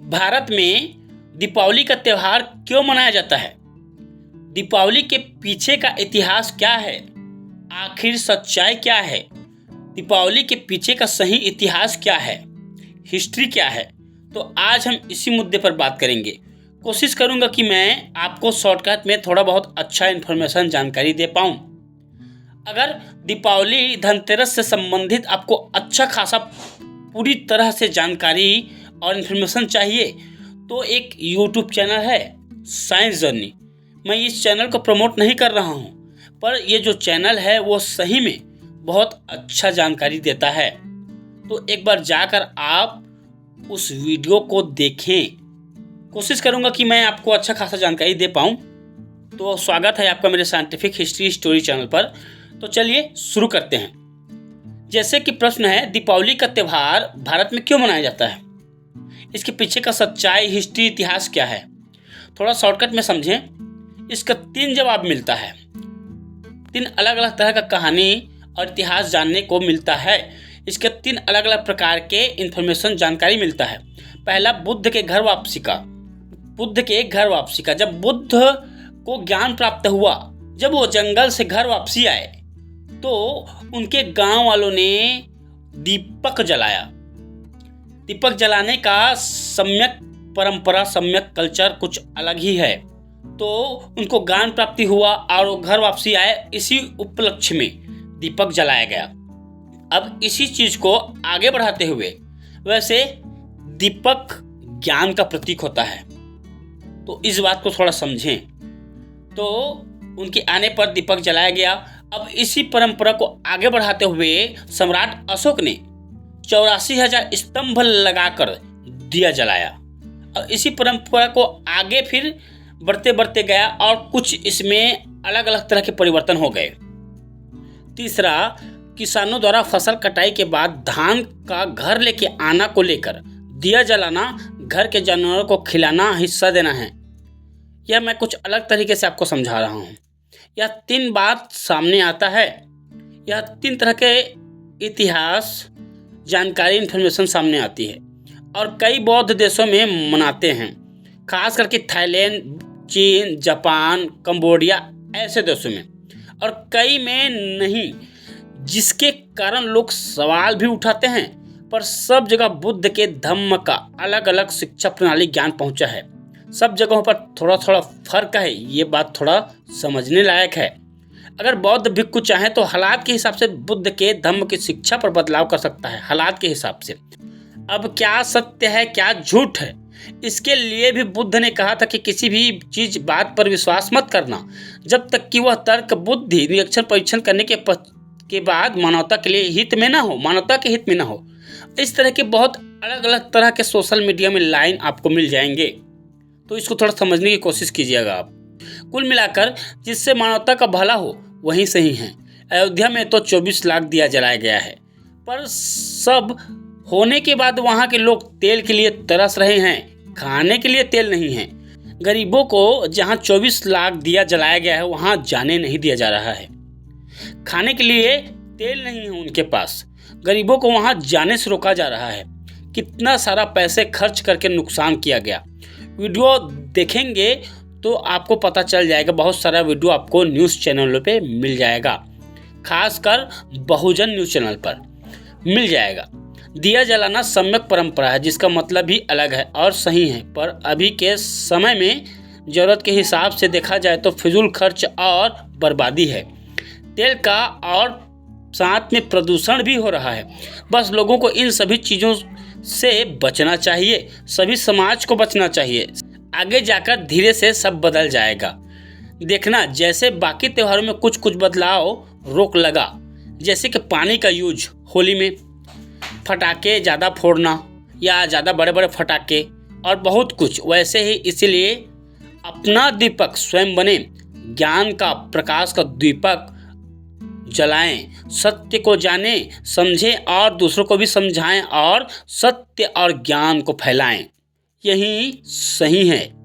भारत में दीपावली का त्यौहार क्यों मनाया जाता है? दीपावली के पीछे का इतिहास क्या है? आखिर सच्चाई क्या है? दीपावली के पीछे का सही इतिहास क्या है? हिस्ट्री क्या है? तो आज हम इसी मुद्दे पर बात करेंगे। कोशिश करूंगा कि मैं आपको शॉर्टकट में थोड़ा बहुत अच्छा इन्फॉर्मेशन जानकारी दे पाऊँ। अगर दीपावली धनतेरस से संबंधित आपको अच्छा खासा पूरी तरह से जानकारी और इन्फॉर्मेशन चाहिए तो एक यूट्यूब चैनल है साइंस जर्नी। मैं इस चैनल को प्रमोट नहीं कर रहा हूँ, पर ये जो चैनल है वो सही में बहुत अच्छा जानकारी देता है। तो एक बार जाकर आप उस वीडियो को देखें। कोशिश करूँगा कि मैं आपको अच्छा खासा जानकारी दे पाऊँ। तो स्वागत है आपका मेरे साइंटिफिक हिस्ट्री स्टोरी चैनल पर। तो चलिए शुरू करते हैं। जैसे कि प्रश्न है, दीपावली का त्यौहार भारत में क्यों मनाया जाता है? इसके पीछे का सच्चाई, हिस्ट्री, इतिहास क्या है? थोड़ा शॉर्टकट में समझें। इसका 3 जवाब मिलता है। 3 अलग अलग तरह का कहानी और इतिहास जानने को मिलता है। इसके 3 अलग अलग प्रकार के इन्फॉर्मेशन जानकारी मिलता है। पहला, बुद्ध के घर वापसी का। जब बुद्ध को ज्ञान प्राप्त हुआ, जब वो जंगल से घर वापसी आए तो उनके गांव वालों ने दीपक जलाया। दीपक जलाने का सम्यक परंपरा, सम्यक कल्चर कुछ अलग ही है। तो उनको ज्ञान प्राप्ति हुआ और वो घर वापसी आए, इसी उपलक्ष्य में दीपक जलाया गया। अब इसी चीज को आगे बढ़ाते हुए, वैसे दीपक ज्ञान का प्रतीक होता है, तो इस बात को थोड़ा समझें। तो उनके आने पर दीपक जलाया गया। अब इसी परंपरा को आगे बढ़ाते हुए सम्राट अशोक ने 84,000 स्तंभ लगाकर दिया जलाया। और इसी परंपरा को आगे फिर बढ़ते बढ़ते गया और कुछ इसमें अलग अलग तरह के परिवर्तन हो गए। तीसरा, किसानों द्वारा फसल कटाई के बाद धान का घर लेके आना को लेकर दिया जलाना, घर के जानवरों को खिलाना, हिस्सा देना है। यह मैं कुछ अलग तरीके से आपको समझा रहा हूँ। यह 3 बात सामने आता है। यह 3 तरह के इतिहास, जानकारी, इन्फॉर्मेशन सामने आती है और कई बौद्ध देशों में मनाते हैं, खास करके थाईलैंड, चीन, जापान, कंबोडिया ऐसे देशों में, और कई में नहीं, जिसके कारण लोग सवाल भी उठाते हैं। पर सब जगह बुद्ध के धम्म का अलग अलग शिक्षा प्रणाली, ज्ञान पहुंचा है। सब जगहों पर थोड़ा थोड़ा फर्क है। ये बात थोड़ा समझने लायक है। अगर बौद्ध भिक्खु चाहे तो हालात के हिसाब से बुद्ध के धम्म की शिक्षा पर बदलाव कर सकता है, हालात के हिसाब से। अब क्या सत्य है, क्या झूठ है, इसके लिए भी बुद्ध ने कहा था कि किसी भी चीज, बात पर विश्वास मत करना जब तक कि वह तर्क, बुद्धि, निरीक्षण, परीक्षण करने के बाद मानवता के लिए हित में ना हो, मानवता के हित में ना हो। इस तरह के बहुत अलग अलग तरह के सोशल मीडिया में लाइन आपको मिल जाएंगे, तो इसको थोड़ा समझने की कोशिश कीजिएगा आप। कुल मिलाकर जिससे मानवता का भला हो वही सही है। अयोध्या में तो 24 लाख दिया जलाया गया है, पर सब होने के बाद वहाँ के लोग तेल के लिए तरस रहे हैं, खाने के लिए तेल नहीं है। गरीबों को जहाँ 24 लाख दिया जलाया गया है वहाँ जाने नहीं दिया जा रहा है। खाने के लिए तेल नहीं है उनके पास, गरीबों को वहाँ जाने से रोका जा रहा है। कितना सारा पैसे खर्च करके नुकसान किया गया। वीडियो देखेंगे तो आपको पता चल जाएगा। बहुत सारा वीडियो आपको न्यूज़ चैनलों पे मिल जाएगा, खासकर बहुजन न्यूज़ चैनल पर मिल जाएगा। दिया जलाना सम्यक परंपरा है, जिसका मतलब भी अलग है और सही है, पर अभी के समय में ज़रूरत के हिसाब से देखा जाए तो फिजूल खर्च और बर्बादी है तेल का, और साथ में प्रदूषण भी हो रहा है। बस लोगों को इन सभी चीज़ों से बचना चाहिए, सभी समाज को बचना चाहिए। आगे जाकर धीरे से सब बदल जाएगा। देखना, जैसे बाकी त्योहारों में कुछ कुछ बदलाव रोक लगा, जैसे कि पानी का यूज, होली में फटाके ज़्यादा फोड़ना या ज़्यादा बड़े बड़े फटाके और बहुत कुछ, वैसे ही इसीलिए अपना दीपक स्वयं बने, ज्ञान का, प्रकाश का दीपक जलाएं, सत्य को जाने समझें और दूसरों को भी समझाएं और सत्य और ज्ञान को फैलाएं। यही सही है।